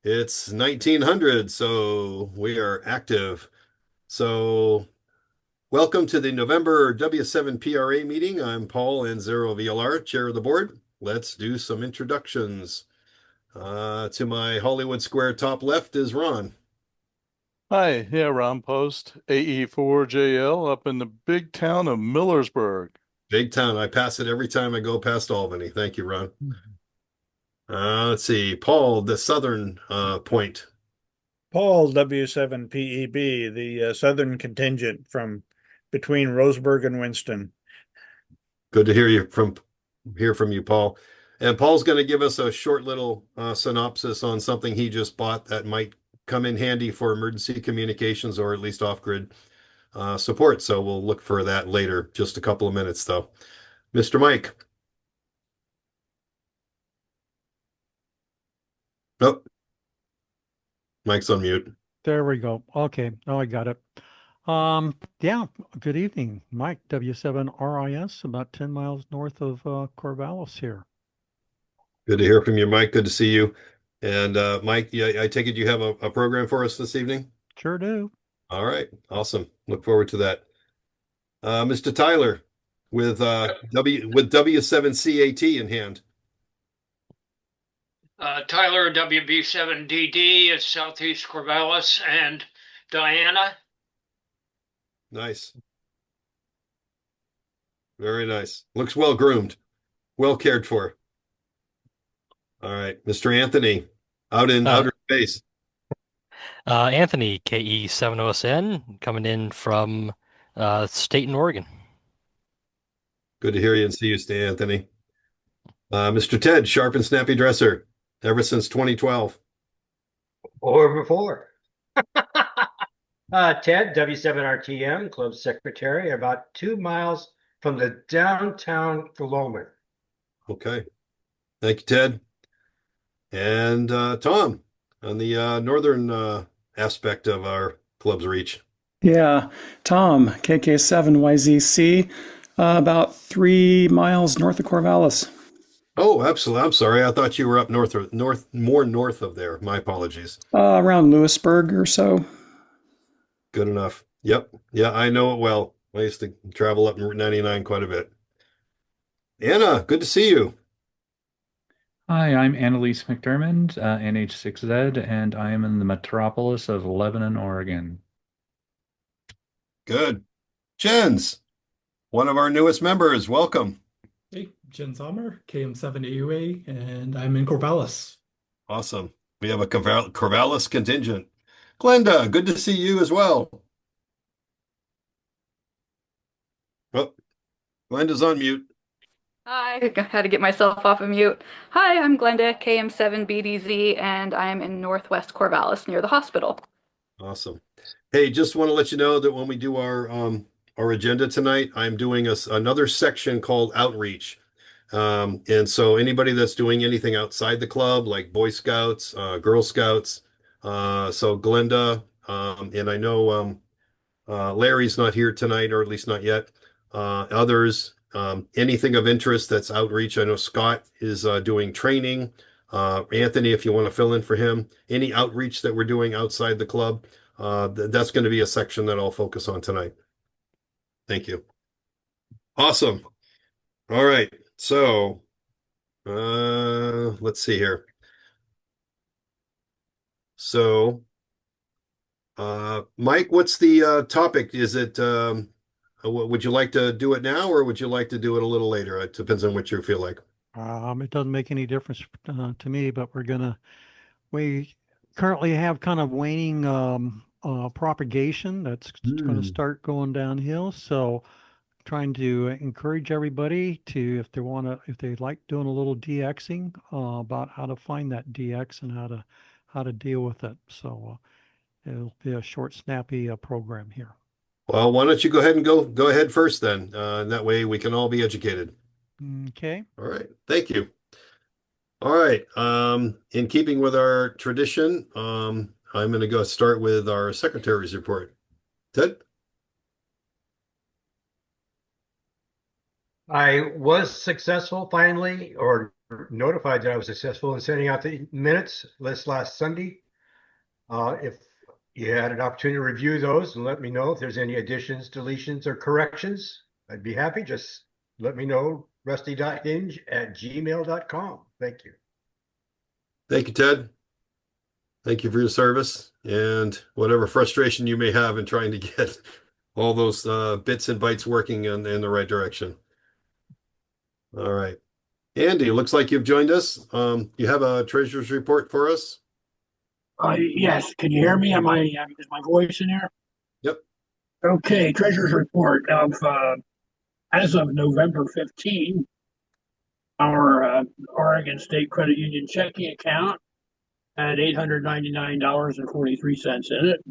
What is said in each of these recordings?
It's 1900, so we are active. So, welcome to the November W7PRA meeting. I'm Paul Anzero VLR, chair of the board. Let's do some introductions. To my Hollywood Square top left is Ron. Hi, yeah, Ron Post, AE4JL up in the big town of Millersburg. Big town. I pass it every time I go past Albany. Thank you, Ron. Let's see. Paul, the southern point. Paul W7PEB, the southern contingent from between Roseburg and Winston. Good to hear from you, Paul. And Paul's going to give us a short little synopsis on something he just bought that might come in handy for emergency communications or at least off-grid support. So we'll look for that later. Just a couple of minutes, though. Mr. Mike. Oh, Mike's on mute. There we go. Okay. Oh, I got it. Yeah, good evening. Mike, W7RIS, about 10 miles north of Corvallis here. Good to hear from you, Mike. Good to see you. And Mike, yeah, I take it you have a program for us this evening? Sure do. All right. Awesome. Look forward to that. Mr. Tyler with W7CAT in hand. Tyler, WB7DD is Southeast Corvallis, and Diana. Nice. Very nice. Looks well groomed, well cared for. All right, Mr. Anthony, out in outer space. Anthony, KE70SN, coming in from State in Oregon. Good to hear you and see you, Stan Anthony. Mr. Ted, sharp and snappy dresser, ever since 2012. Or before. Ted, W7RTM, club secretary, about 2 miles from the downtown Philomen. Okay. Thank you, Ted. And Tom, on the northern aspect of our club's reach. Yeah, Tom, KK7YZC, about 3 miles north of Corvallis. Oh, absolutely. I'm sorry. I thought you were up more north of there. My apologies. Around Lewisburg or so. Good enough. Yep. Yeah, I know it well. I used to travel up Route 99 quite a bit. Anna, good to see you. Hi, I'm Annalise McDermott, NH6Z, and I am in the metropolis of Lebanon, Oregon. Good. Jens, one of our newest members. Welcome. Hey, Jen Sommer, KM7AUA, and I'm in Corvallis. Awesome. We have a Corvallis contingent. Glenda, good to see you as well. Oh, Glenda's on mute. Hi, I had to get myself off of mute. Hi, I'm Glenda, KM7BDZ, and I'm in Northwest Corvallis near the hospital. Awesome. Hey, just want to let you know that when we do our agenda tonight, I'm doing another section called outreach. And so anybody that's doing anything outside the club, like Boy Scouts, Girl Scouts, so Glenda, and I know Larry's not here tonight, or at least not yet. Others, anything of interest that's outreach. I know Scott is doing training. Anthony, if you want to fill in for him, any outreach that we're doing outside the club, that's going to be a section that I'll focus on tonight. Thank you. Awesome. All right. So, let's see here. So, Mike, what's the topic? Is it, would you like to do it now or would you like to do it a little later? It depends on what you feel like. It doesn't make any difference to me, but we currently have kind of waning propagation that's going to start going downhill. So trying to encourage everybody to, if they like doing a little DXing, about how to find that DX and how to deal with it. So it'll be a short, snappy program here. Well, why don't you go ahead and go ahead first then? And that way we can all be educated. Okay. All right. Thank you. All right. In keeping with our tradition, I'm going to go start with our secretary's report. Ted? I was successful finally, or notified that I was successful in sending out the minutes last Sunday. If you had an opportunity to review those and let me know if there's any additions, deletions, or corrections, I'd be happy. Just let me know, rusty.hinge@gmail.com. Thank you. Thank you, Ted. Thank you for your service and whatever frustration you may have in trying to get all those bits and bytes working in the right direction. All right. Andy, looks like you've joined us. You have a treasurer's report for us? Yes, can you hear me? Is my voice in here? Yep. Okay, treasurer's report of as of November 15, our Oregon State Credit Union checking account had $899.43 in it.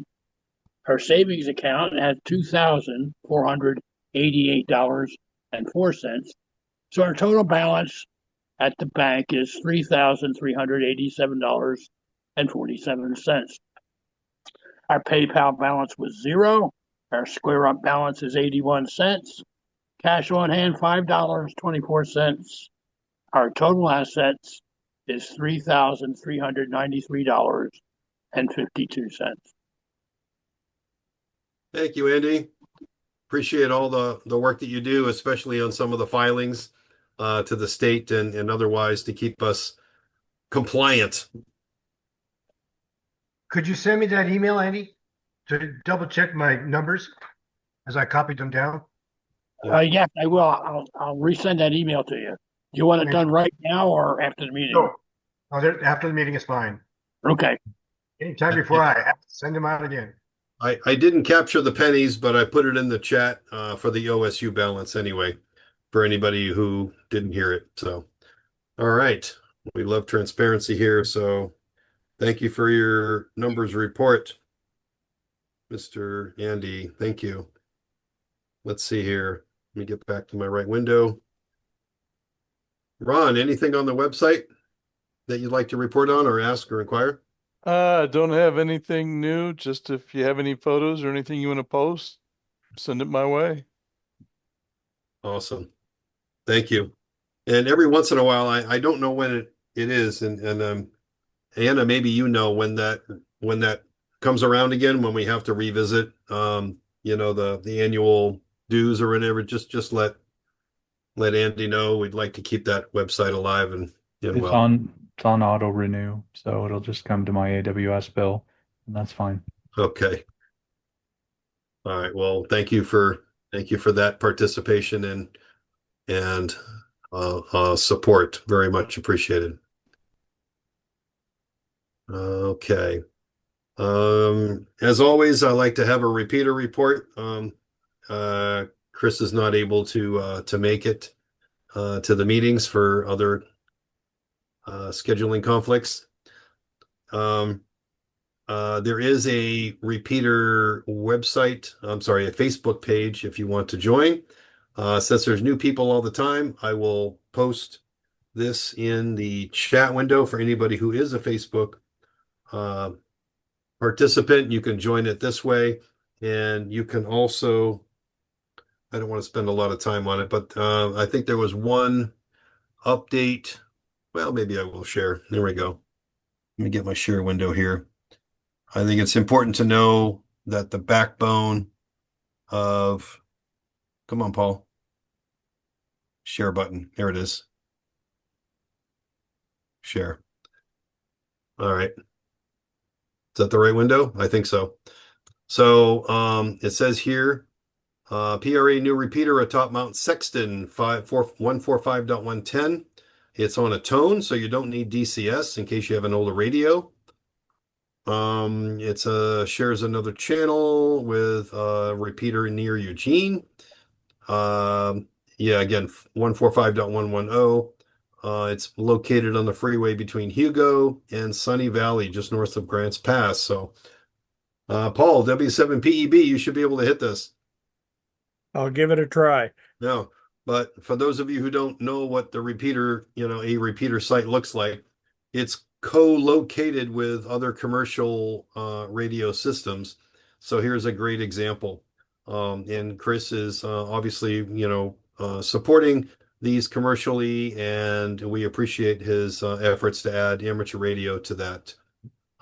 Our savings account had $2,488.04. So our total balance at the bank is $3,387.47. Our PayPal balance was $0. Our Square Up balance is 81 cents. Cash on hand, $5.24. Our total assets is $3,393.52. Thank you, Andy. Appreciate all the work that you do, especially on some of the filings to the state and otherwise to keep us compliant. Could you send me that email, Andy, to double check my numbers as I copied them down? Yes, I will. I'll resend that email to you. Do you want it done right now or after the meeting? No. After the meeting is fine. Okay. Anytime before I have to send them out again. I didn't capture the pennies, but I put it in the chat for the OSU balance anyway, for anybody who didn't hear it. So, all right. We love transparency here. So thank you for your numbers report, Mr. Andy. Thank you. Let's see here. Let me get back to my right window. Ron, anything on the website that you'd like to report on or ask or inquire? Don't have anything new. Just if you have any photos or anything you want to post, send it my way. Awesome. Thank you. And every once in a while, I don't know when it is. And Anna, maybe you know when that comes around again, when we have to revisit, the annual dues or whatever. Just let Andy know. We'd like to keep that website alive and well. It's on auto renew, so it'll just come to my AWS bill, and that's fine. Okay. All right. Well, thank you for that participation and support. Very much appreciated. Okay. As always, I like to have a repeater report. Chris is not able to make it to the meetings for other scheduling conflicts. There is a repeater website, a Facebook page if you want to join. Since there's new people all the time, I will post this in the chat window for anybody who is a Facebook participant. You can join it this way, and you can also, I don't want to spend a lot of time on it, but I think there was one update. Well, maybe I will share. There we go. Let me get my share window here. I think it's important to know that the backbone of, come on, Paul. Share button. There it is. Share. All right. Is that the right window? I think so. So it says here, PRA new repeater atop Mount Sexton 145.110. It's on a tone, so you don't need DCS in case you have an older radio. It's shares another channel with a repeater near Eugene. Again, 145.110. It's located on the freeway between Hugo and Sunny Valley, just north of Grants Pass. So, Paul, W7PEB, you should be able to hit this. I'll give it a try. No. But for those of you who don't know what the repeater, a repeater site looks like, it's co-located with other commercial radio systems. So here's a great example. And Chris is obviously, supporting these commercially, and we appreciate his efforts to add amateur radio to that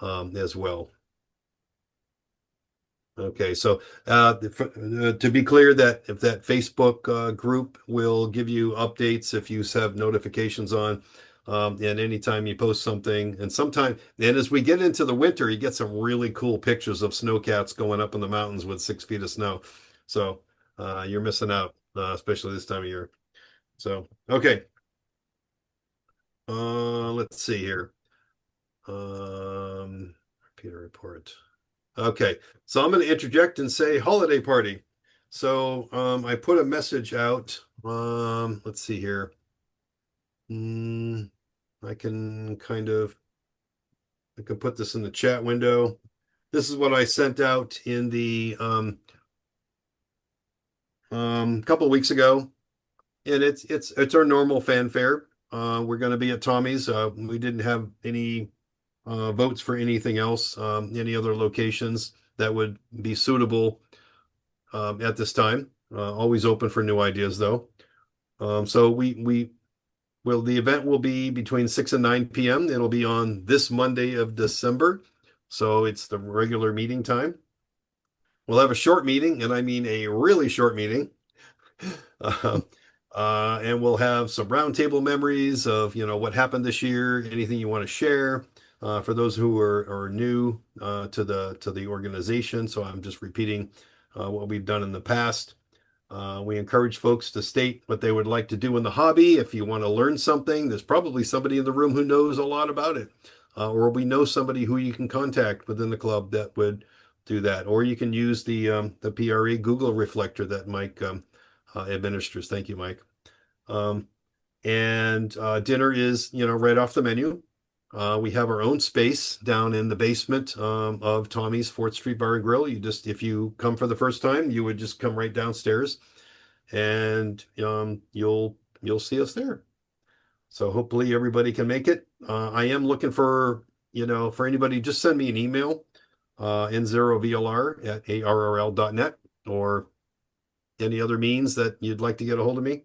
as well. Okay, so to be clear, that if that Facebook group will give you updates if you have notifications on, and anytime you post something, and as we get into the winter, you get some really cool pictures of snowcats going up in the mountains with 6 feet of snow. So you're missing out, especially this time of year. So okay, let's see here. Repeat a report. Okay, so I'm going to interject and say holiday party. So I put a message out. Let's see here. I can put this in the chat window. This is what I sent out in the couple weeks ago, and it's our normal fanfare. We're going to be at Tommy's. We didn't have any votes for anything else, any other locations that would be suitable at this time. Always open for new ideas, though. So the event will be between 6 and 9 p.m. It'll be on this Monday of December, so it's the regular meeting time. We'll have a short meeting, and I mean a really short meeting. And we'll have some roundtable memories of, what happened this year, anything you want to share. For those who are new to the organization, so I'm just repeating what we've done in the past. We encourage folks to state what they would like to do in the hobby. If you want to learn something, there's probably somebody in the room who knows a lot about it, or we know somebody who you can contact within the club that would do that. Or you can use the PRE Google Reflector that Mike administers. Thank you, Mike. And dinner is right off the menu. We have our own space down in the basement of Tommy's 4th Street Bar and Grill. If you come for the first time, you would just come right downstairs, and you'll see us there. So hopefully everybody can make it. I am looking for anybody, just send me an email, n0vlr@arrl.net, or any other means that you'd like to get a hold of me.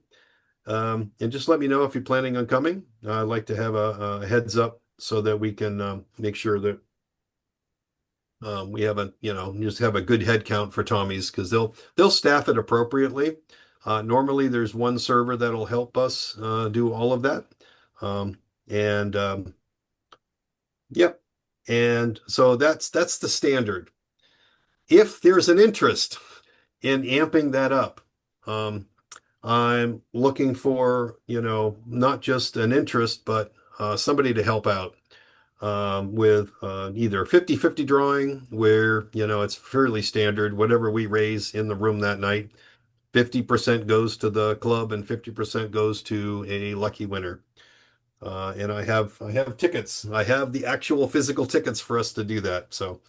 And just let me know if you're planning on coming. I'd like to have a heads up so that we can make sure that we have just have a good head count for Tommy's, because they'll staff it appropriately. Normally there's one server that'll help us do all of that. Yep. And so that's the standard. If there's an interest in amping that up, I'm looking for, not just an interest, but somebody to help out with either 50-50 drawing, where, it's fairly standard. Whatever we raise in the room that night, 50% goes to the club and 50% goes to a lucky winner. And I have tickets. I have the actual physical tickets for us to do that. So,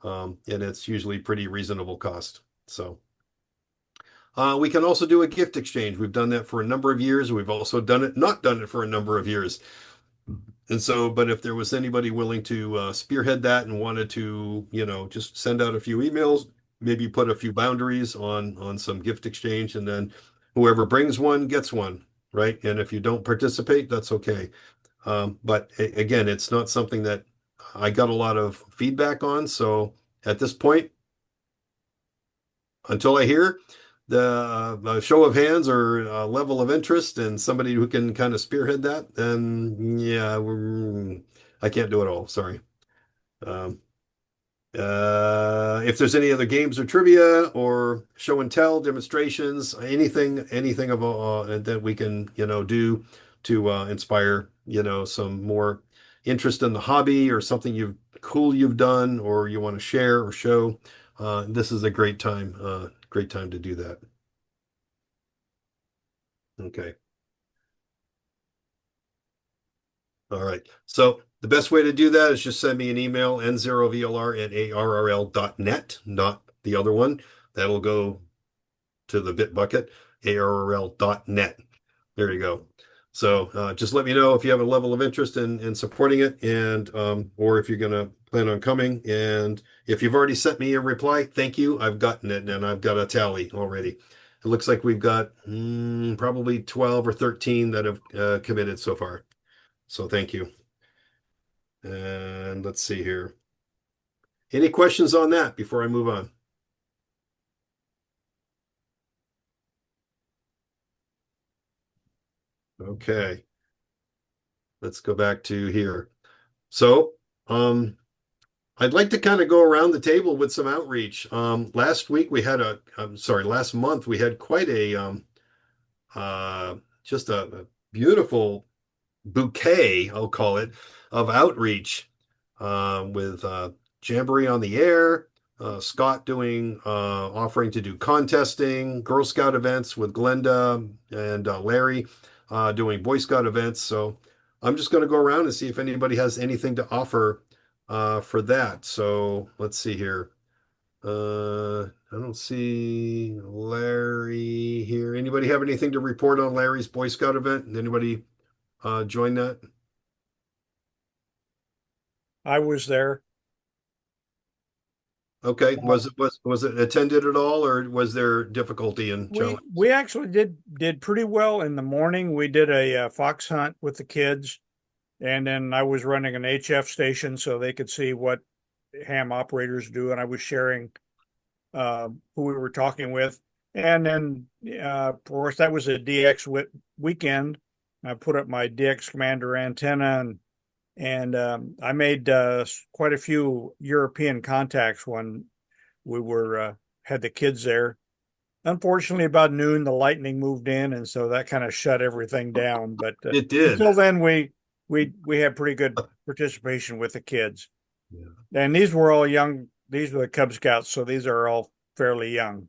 and it's usually pretty reasonable cost. So. We can also do a gift exchange. We've done that for a number of years. We've also not done it for a number of years. And so, but if there was anybody willing to spearhead that and wanted to, just send out a few emails, maybe put a few boundaries on some gift exchange, and then whoever brings one gets one, right? And if you don't participate, that's okay. But again, it's not something that I got a lot of feedback on. So at this point, until I hear the show of hands or level of interest and somebody who can kind of spearhead that, then yeah, I can't do it all. Sorry. If there's any other games or trivia or show and tell demonstrations, anything of that we can do to inspire some more interest in the hobby, or something you've done or you want to share or show, this is a great time to do that. Okay. All right. So the best way to do that is just send me an email, n0vlr@arrl.net, not the other one. That'll go to the bit bucket, arrl.net. There you go. So just let me know if you have a level of interest in supporting it, and or if you're going to plan on coming. And if you've already sent me a reply, thank you. I've gotten it, and I've got a tally already. it looks like we've got probably 12 or 13 that have committed so far. So thank you. And let's see here. Any questions on that before I move on? Okay. Let's go back to here. So, I'd like to kind of go around the table with some outreach. Last week we had last month we had quite a just a beautiful bouquet, I'll call it, of outreach with Jamboree on the Air, Scott doing offering to do contesting, Girl Scout events with Glenda and Larry doing Boy Scout events. So I'm just going to go around and see if anybody has anything to offer for that. So let's see here. I don't see Larry here. Anybody have anything to report on Larry's Boy Scout event? Anybody join that? I was there. Okay. Was it attended at all, or was there difficulty in challenge? We actually did pretty well in the morning. We did a fox hunt with the kids, and then I was running an HF station so they could see what ham operators do, and I was sharing who we were talking with. And then, of course, that was a DX weekend. I put up my DX Commander antenna, and I made quite a few European contacts when we were had the kids there. Unfortunately, about noon, the lightning moved in, and so that kind of shut everything down. But it did. Until then, we had pretty good participation with the kids. Yeah. And these were all young. These were the Cub Scouts, so these are all fairly young.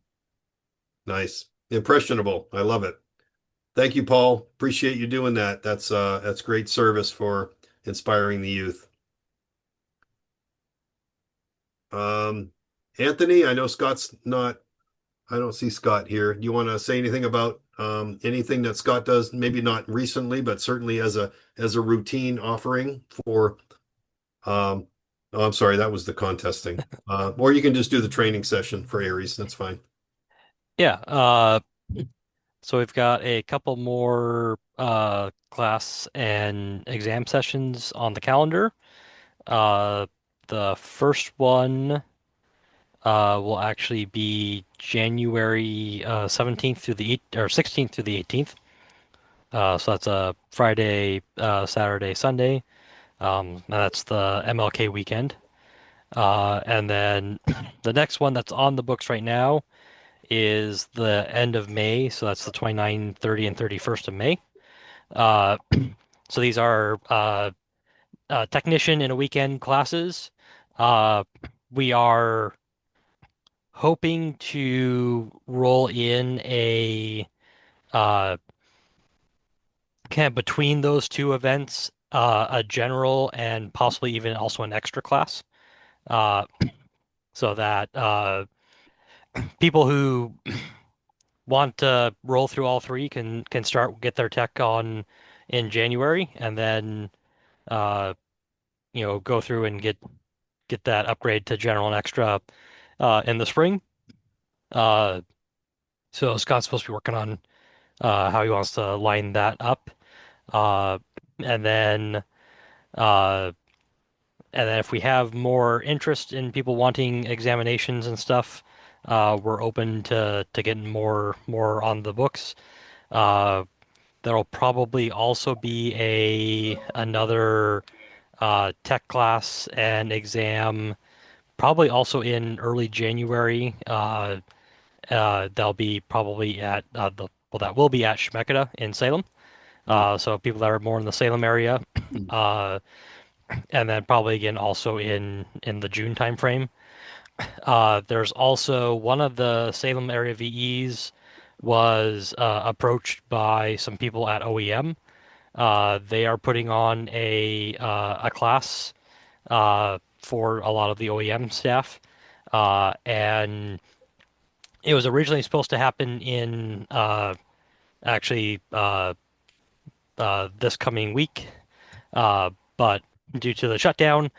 Nice. Impressionable. I love it. Thank you, Paul. Appreciate you doing that. That's great service for inspiring the youth. Anthony, I know Scott's not, I don't see Scott here. Do you want to say anything about anything that Scott does? Maybe not recently, but certainly as a routine offering for oh, I'm sorry, that was the contesting. Or you can just do the training session for Aries. That's fine. Yeah. So we've got a couple more class and exam sessions on the calendar. The first one will actually be January 17th through the 16th through the 18th. So that's a Friday, Saturday, Sunday. And that's the MLK weekend. And then the next one that's on the books right now is the end of May. So that's the 29th, 30th, and 31st of May. So these are technician in a weekend classes. We are hoping to roll in a kind of between those two events, a general and possibly even also an extra class, so that people who want to roll through all three can get their tech on in January, and then go through and get that upgrade to general and extra in the spring. So Scott's supposed to be working on how he wants to line that up, and then if we have more interest in people wanting examinations and stuff, we're open to getting more on the books. There'll probably also be another tech class and exam, probably also in early January. They'll be probably at that will be at Schmecada in Salem. So people that are more in the Salem area, and then probably again also in the June timeframe. There's also one of the Salem area VEs was approached by some people at OEM. They are putting on a class for a lot of the OEM staff, and it was originally supposed to happen in actually this coming week, but due to the shutdown,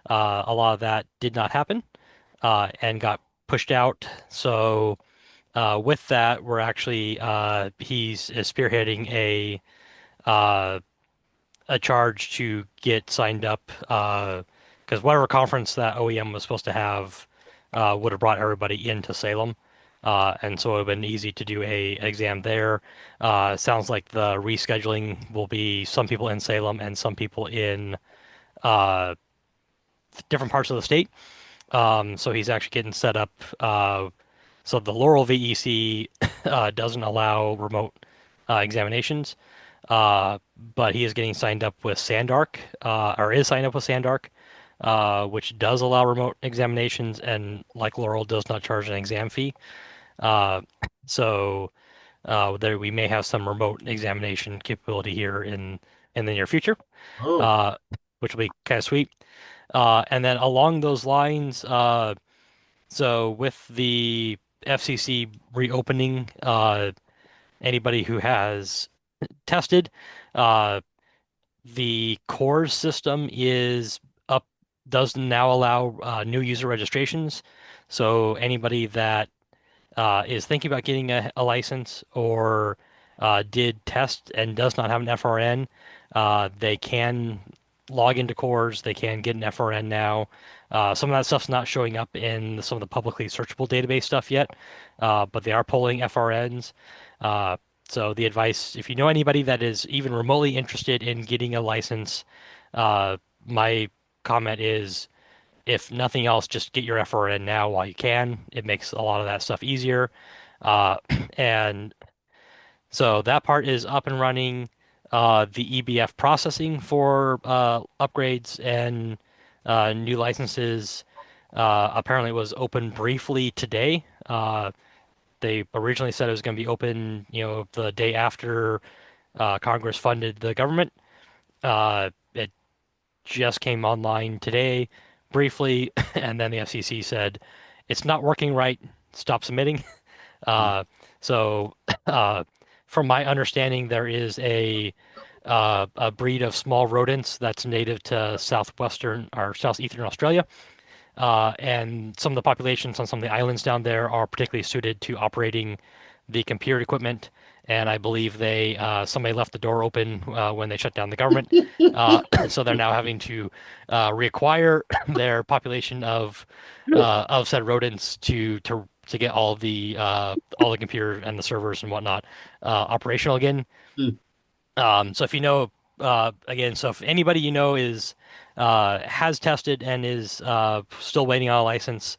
a lot of that did not happen and got pushed out. So with that, we're actually he's is spearheading uh, a charge to get signed up because whatever conference that OEM was supposed to have would have brought everybody into Salem. And so it would have been easy to do a exam there. Sounds like the rescheduling will be some people in Salem and some people in uh, different parts of the state. So he's actually getting set up. So the Laurel VEC doesn't allow remote examinations, but he is getting signed up with Sandark, or is signed up with Sandark, which does allow remote examinations, and like Laurel, does not charge an exam fee. Uh, so there we may have some remote examination capability here in the near future, Oh, which will be kind of sweet. And then along those lines, so with the FCC reopening, anybody who has tested, the core system is up, does now allow new user registrations. So anybody that is thinking about getting a license or did test and does not have an FRN, they can log into cores. They can get an FRN now. Some of that stuff's not showing up in some of the publicly searchable database stuff yet, but they are pulling FRNs. So the advice, if you know anybody that is even remotely interested in getting a license, my comment is, if nothing else, just get your FRN now while you can. It makes a lot of that stuff easier. And so that part is up and running. The EBF processing for upgrades and new licenses apparently was open briefly today. They originally said it was going to be open, the day after Congress funded the government. It just came online today briefly, and then the FCC said it's not working right. Stop submitting. So, from my understanding, there is a breed of small rodents that's native to southwestern or southeastern Australia. And some of the populations on some of the islands down there are particularly suited to operating the computer equipment. And I believe somebody left the door open when they shut down the government. So they're now having to reacquire their population of said rodents to get all the computer and the servers and whatnot operational again. So if you know, again, so if anybody you know has tested and is still waiting on a license,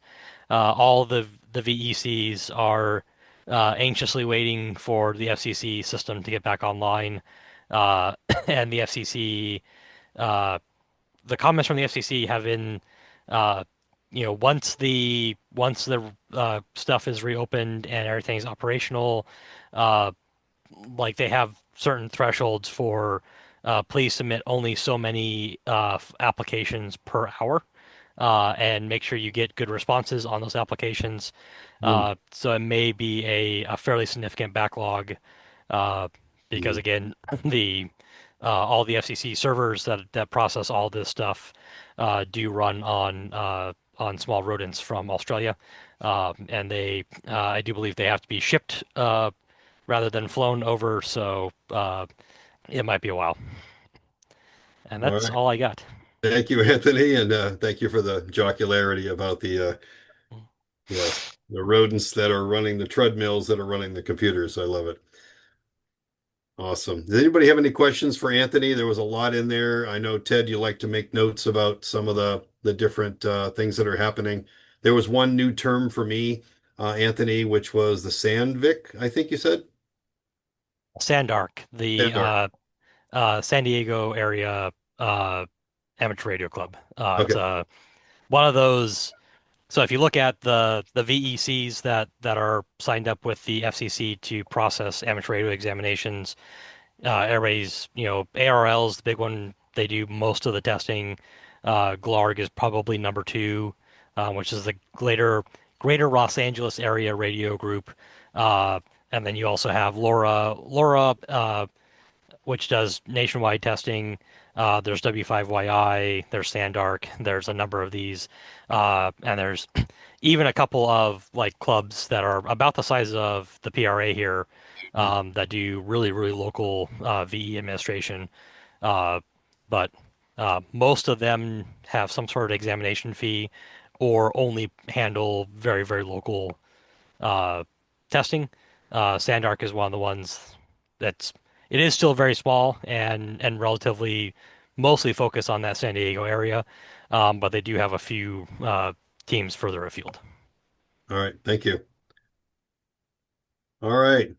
all the VECs are anxiously waiting for the FCC system to get back online, and the FCC, the comments from the FCC have been, once the stuff is reopened and everything's operational, like they have certain thresholds for please submit only so many applications per hour, and make sure you get good responses on those applications. So it may be a fairly significant backlog because again, all the FCC servers that process all this stuff do run on small rodents from Australia, and I do believe they have to be shipped rather than flown over, so it might be a while. And that's all I got. Thank you, Anthony, and thank you for the jocularity about the rodents that are running the treadmills that are running the computers. I love it. Awesome. Does anybody have any questions for Anthony? There was a lot in there. I know, Ted, you like to make notes about some of the different things that are happening. There was one new term for me, Anthony, which was the Sandvik, I think you said? Sandark, the San Diego area amateur radio club. It's one of those. So if you look at the VECs that are signed up with the FCC to process amateur radio examinations, everybody's, ARL is the big one. They do most of the testing. GLARG is probably number 2, which is the Greater Los Angeles Area Radio Group. And then you also have LoRa, which does nationwide testing. There's W5YI, there's Sandark, there's a number of these, and there's even a couple of like clubs that are about the size of the PRA here, that do really, really local VE administration. But most of them have some sort of examination fee or only handle very, very local testing. Sandark is one of the ones that's it is still very small and relatively mostly focused on that San Diego area, but they do have a few teams further afield. All right, thank you. All right,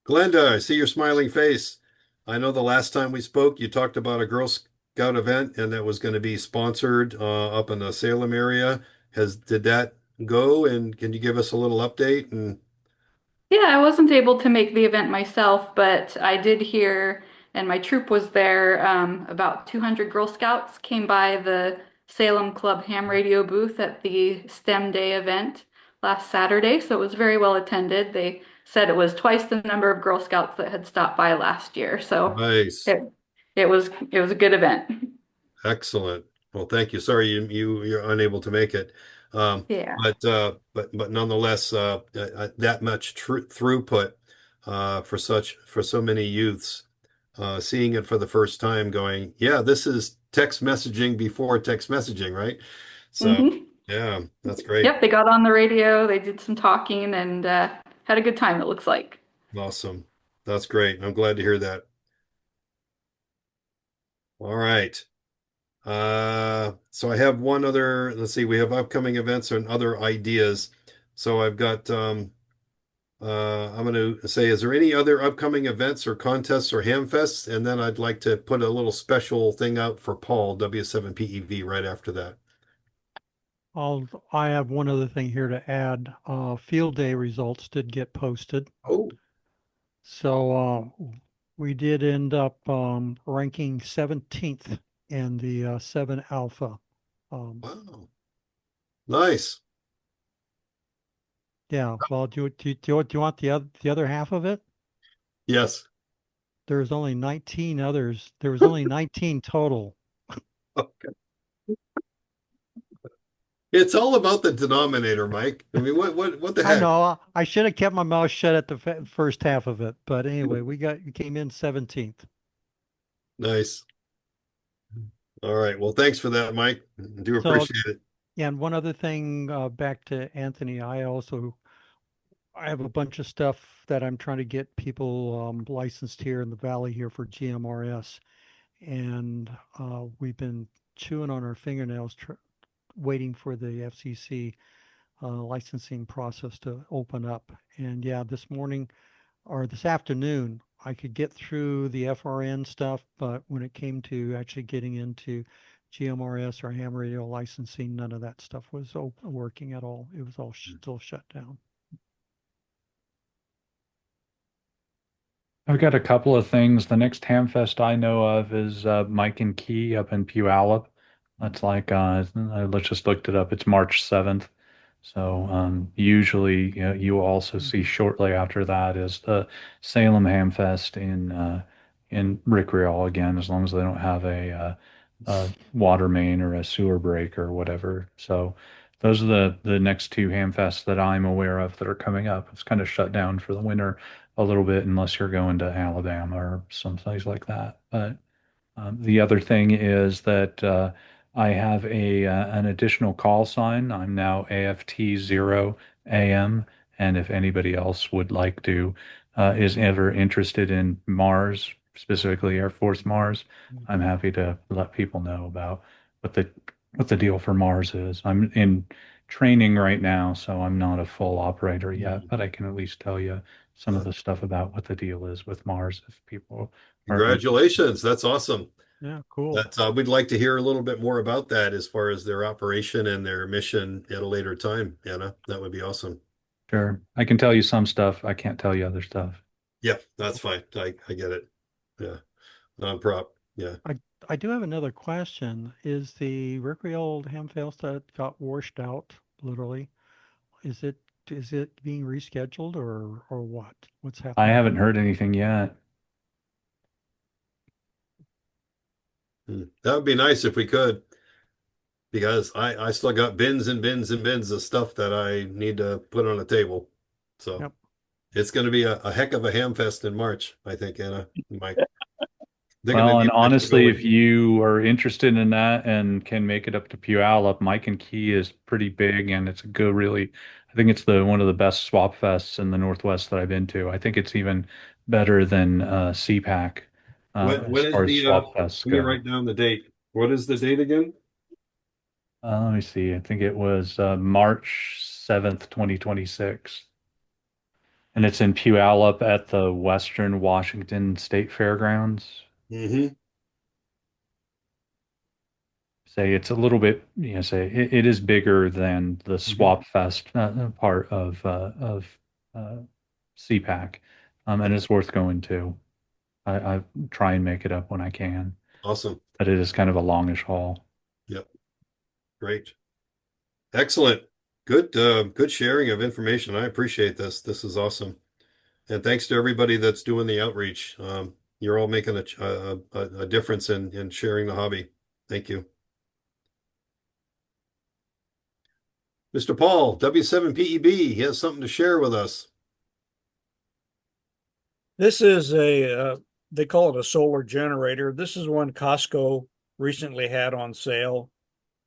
Glenda, I see your smiling face. I know the last time we spoke, you talked about a Girl Scout event, and that was going to be sponsored up in the Salem area. Did that go? And can you give us a little update? And Yeah, I wasn't able to make the event myself, but I did hear, and my troop was there. About 200 Girl Scouts came by the Salem Club ham radio booth at the STEM Day event last Saturday, so it was very well attended. They said it was twice the number of Girl Scouts that had stopped by last year, so nice, it was a good event. excellent. Well, thank you. Sorry you're unable to make it. Yeah. But nonetheless, that much throughput for so many youths, seeing it for the first time, going, yeah, this is text messaging before text messaging, right? So hmm yeah, that's great. Yep, they got on the radio, they did some talking, and had a good time, it looks like. Awesome. That's great. I'm glad to hear that. All right. So I have one other, let's see, we have upcoming events and other ideas. So I've got I'm going to say, is there any other upcoming events or contests or hamfests? And then I'd like to put a little special thing out for Paul, W7PEV, right after that. I have one other thing here to add. Field day results did get posted. Oh, So we did end up ranking 17th in the 7 Alpha. wow. Nice. Yeah, well, do you want the other half of it? Yes. There's only 19 others. There was only 19 total. Okay. It's all about the denominator, Mike. I mean, what the I heck? know. I should have kept my mouth shut at the first half of it, but anyway, we came in 17th. Nice. All right. Well, thanks for that, Mike. I do So, appreciate it. yeah, and one other thing, back to Anthony, I have a bunch of stuff that I'm trying to get people licensed here in the Valley here for GMRS, and we've been chewing on our fingernails waiting for the FCC licensing process to open up. And yeah, this morning or this afternoon, I could get through the FRN stuff, but when it came to actually getting into GMRS or ham radio licensing, none of that stuff was working at all. It was all still shut down. I've got a couple of things. The next Hamfest I know of is Mike and Key up in Puyallup. That's like I just looked it up. It's March 7th. So usually you will also see shortly after that is the Salem Hamfest in Rick Rial again, as long as they don't have a water main or a sewer break or whatever. So those are the next two Hamfests that I'm aware of that are coming up. It's kind of shut down for the winter a little bit unless you're going to Alabama or someplace like that. But the other thing is that I have an additional call sign. I'm now AFT0AM, and if anybody else would like to is ever interested in Mars, specifically Air Force Mars, I'm happy to let people know about what the deal for Mars is. I'm in training right now, so I'm not a full operator yet, but I can at least tell you some of the stuff about what the deal is with Mars if people are Congratulations. That's awesome. Yeah, cool. We'd like to hear a little bit more about that as far as their operation and their mission at a later time, Anna. That would be awesome. Sure. I can tell you some stuff. I can't tell you other stuff. Yeah, that's fine. I get it. Yeah. Non-prop. Yeah. I do have another question. Is the Rickery old Hamfest that got washed out, literally, is it being rescheduled or what? What's happening? I haven't heard anything yet. That would be nice if we could, because I still got bins and bins and bins of stuff that I need to put on a table. So Yep. it's going to be a heck of a ham fest in March, I think, Anna. Mike. Well, and honestly, if you are interested in that and can make it up to Puyallup, Mike and Key is pretty big, and it's a good, really, I think it's one of the best swap fests in the Northwest that I've been to. I think it's even better than CPAC when as is far as the swap fests let me go. write down the date. What is the date again? Let me see. I think it was March 7th, 2026. And it's in Puyallup at the Western Washington State Fairgrounds. Mm-hmm. Say it's a little bit, say it is bigger than the Swap Fest part of CPAC, and it's worth going to. I try and make it up when I can, Awesome. but it is kind of a longish haul. Yep. Great. Excellent. Good sharing of information. I appreciate this. This is awesome. And thanks to everybody that's doing the outreach. You're all making a difference in sharing the hobby. Thank you. Mr. Paul, W7PEB, he has something to share with us. This is they call it a solar generator. This is one Costco recently had on sale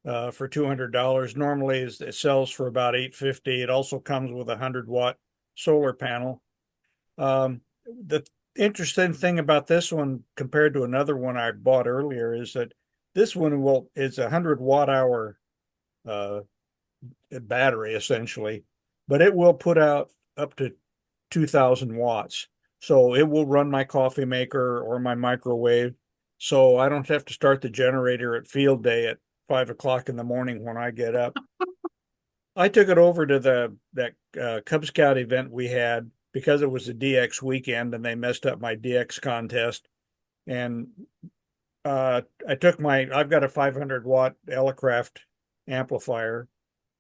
for $200. Normally it sells for about $850. It also comes with a 100-watt solar panel. The interesting thing about this one compared to another one I bought earlier is that this one is a 100-watt-hour battery essentially, but it will put out up to 2,000 watts. So it will run my coffee maker or my microwave. So I don't have to start the generator at field day at 5 o'clock in the morning when I get up. I took it over to that Cub Scout event we had because it was a DX weekend and they messed up my DX contest. And I've got a 500-watt Elecraft amplifier,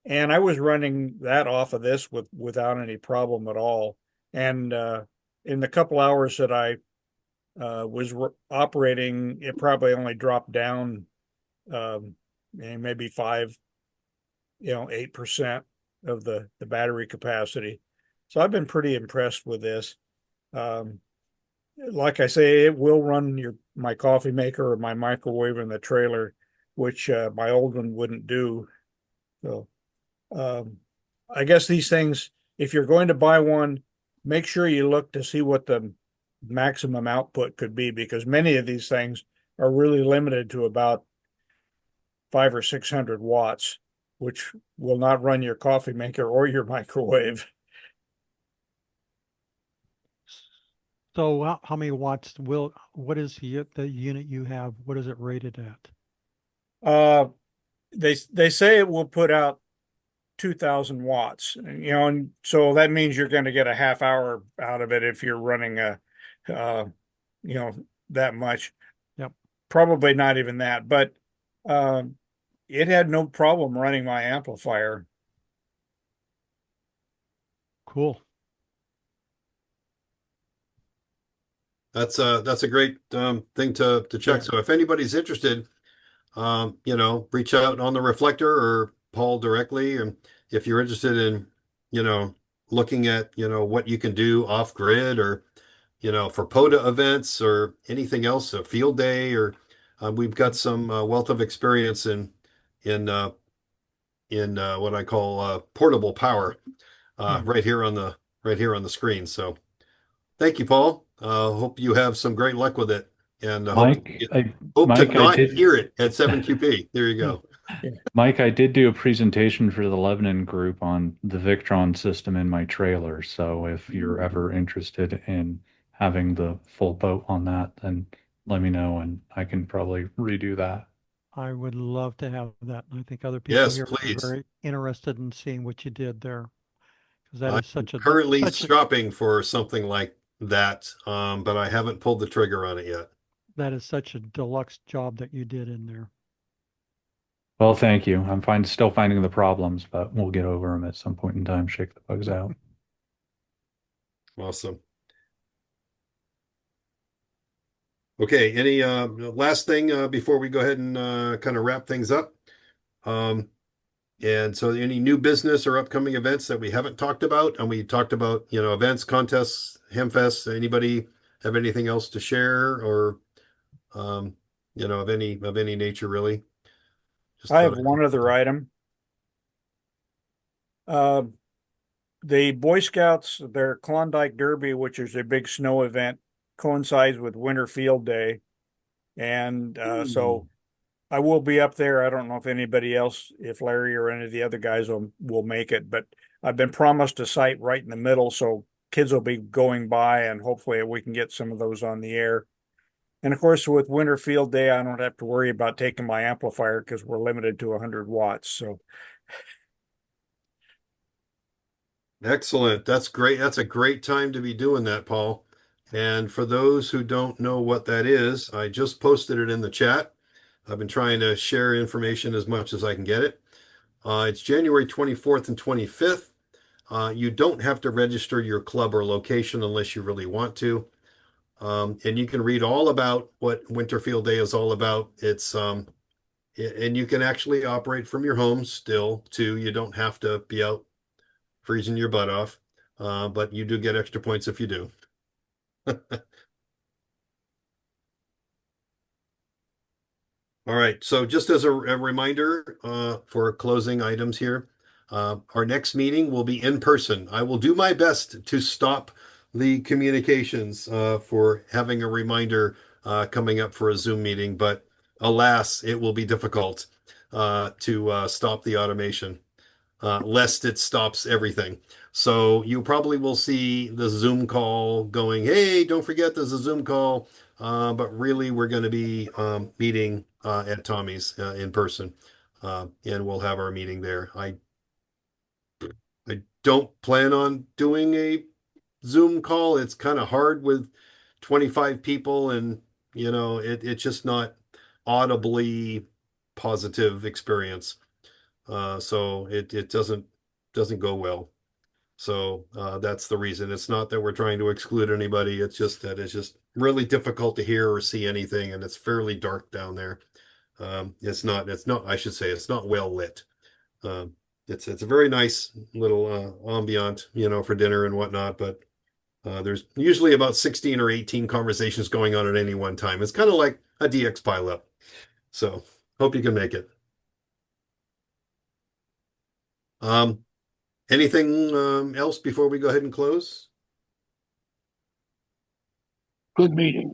and I was running that off of this without any problem at all. And in the couple hours that I was operating, it probably only dropped down maybe 8% of the battery capacity. So I've been pretty impressed with this. Like I say, it will run my coffee maker or my microwave in the trailer, which my old one wouldn't do. So I guess these things, if you're going to buy one, make sure you look to see what the maximum output could be, because many of these things are really limited to about 500 or 600 watts, which will not run your coffee maker or your microwave. So how many watts what is the unit you have? What is it rated at? They say it will put out 2,000 watts, and so that means you're going to get a half hour out of it if you're running that much. Yep. Probably not even that, but it had no problem running my amplifier. Cool. That's a great thing to check. So if anybody's interested, reach out on the Reflector or Paul directly. And if you're interested in, looking at, what you can do off grid or, for POTA events or anything else, a field day, or we've got some wealth of experience in what I call portable power right here on the screen. So thank you, Paul. Hope you have some great luck with it. And Mike, hope to not hear it at 7QP. There you go. Mike, I did do a presentation for the Lebanon group on the Victron system in my trailer. So if you're ever interested in having the full boat on that, then let me know and I can probably redo that. I would love to have that. And I think other people Yes, here please. are very interested in seeing what you did there. Because that is such a currently shopping for something like that, but I haven't pulled the trigger on it yet. That is such a deluxe job that you did in there. Well, thank you. I'm still finding the problems, but we'll get over them at some point in time, shake the bugs out. Awesome. Okay, any last thing before we go ahead and kind of wrap things up? And so any new business or upcoming events that we haven't talked about? And we talked about, events, contests, Hamfest. Anybody have anything else to share or of any nature really? Just I thought have one other item. The Boy Scouts, their Klondike Derby, which is a big snow event, coincides with Winter Field Day. And so I will be up there. I don't know if anybody else, if Larry or any of the other guys will make it, but I've been promised a site right in the middle, so kids will be going by and hopefully we can get some of those on the air. And of course, with Winter Field Day, I don't have to worry about taking my amplifier because we're limited to 100 watts. So Excellent. That's great. That's a great time to be doing that, Paul. And for those who don't know what that is, I just posted it in the chat. I've been trying to share information as much as I can get it. It's January 24th and 25th. You don't have to register your club or location unless you really want to. And you can read all about what Winterfield Day is all about. It's and you can actually operate from your home still too. You don't have to be out freezing your butt off, but you do get extra points if you do. All right, so just as a reminder for closing items here, our next meeting will be in person. I will do my best to stop the communications for having a reminder coming up for a Zoom meeting, but alas, it will be difficult to stop the automation. Lest it stops everything. So you probably will see the Zoom call going, hey, don't forget there's a Zoom call. But really, we're going to be meeting at Tommy's in person, and we'll have our meeting there. I don't plan on doing a Zoom call. It's kind of hard with 25 people, and it's just not audibly positive experience. So it doesn't go well. So that's the reason. It's not that we're trying to exclude anybody. It's just that it's just really difficult to hear or see anything, and it's fairly dark down there. It's not, I should say, it's not well lit. It's a very nice little ambient, for dinner and whatnot, but there's usually about 16 or 18 conversations going on at any one time. It's kind of like a DX pileup. So hope you can make it. Anything else before we go ahead and close? Good meeting.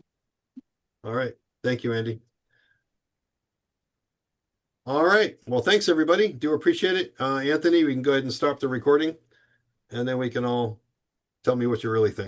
All right. Thank you, Andy. All right. Well, thanks, everybody. Do appreciate it. Anthony, we can go ahead and stop the recording, and then we can all tell me what you really think.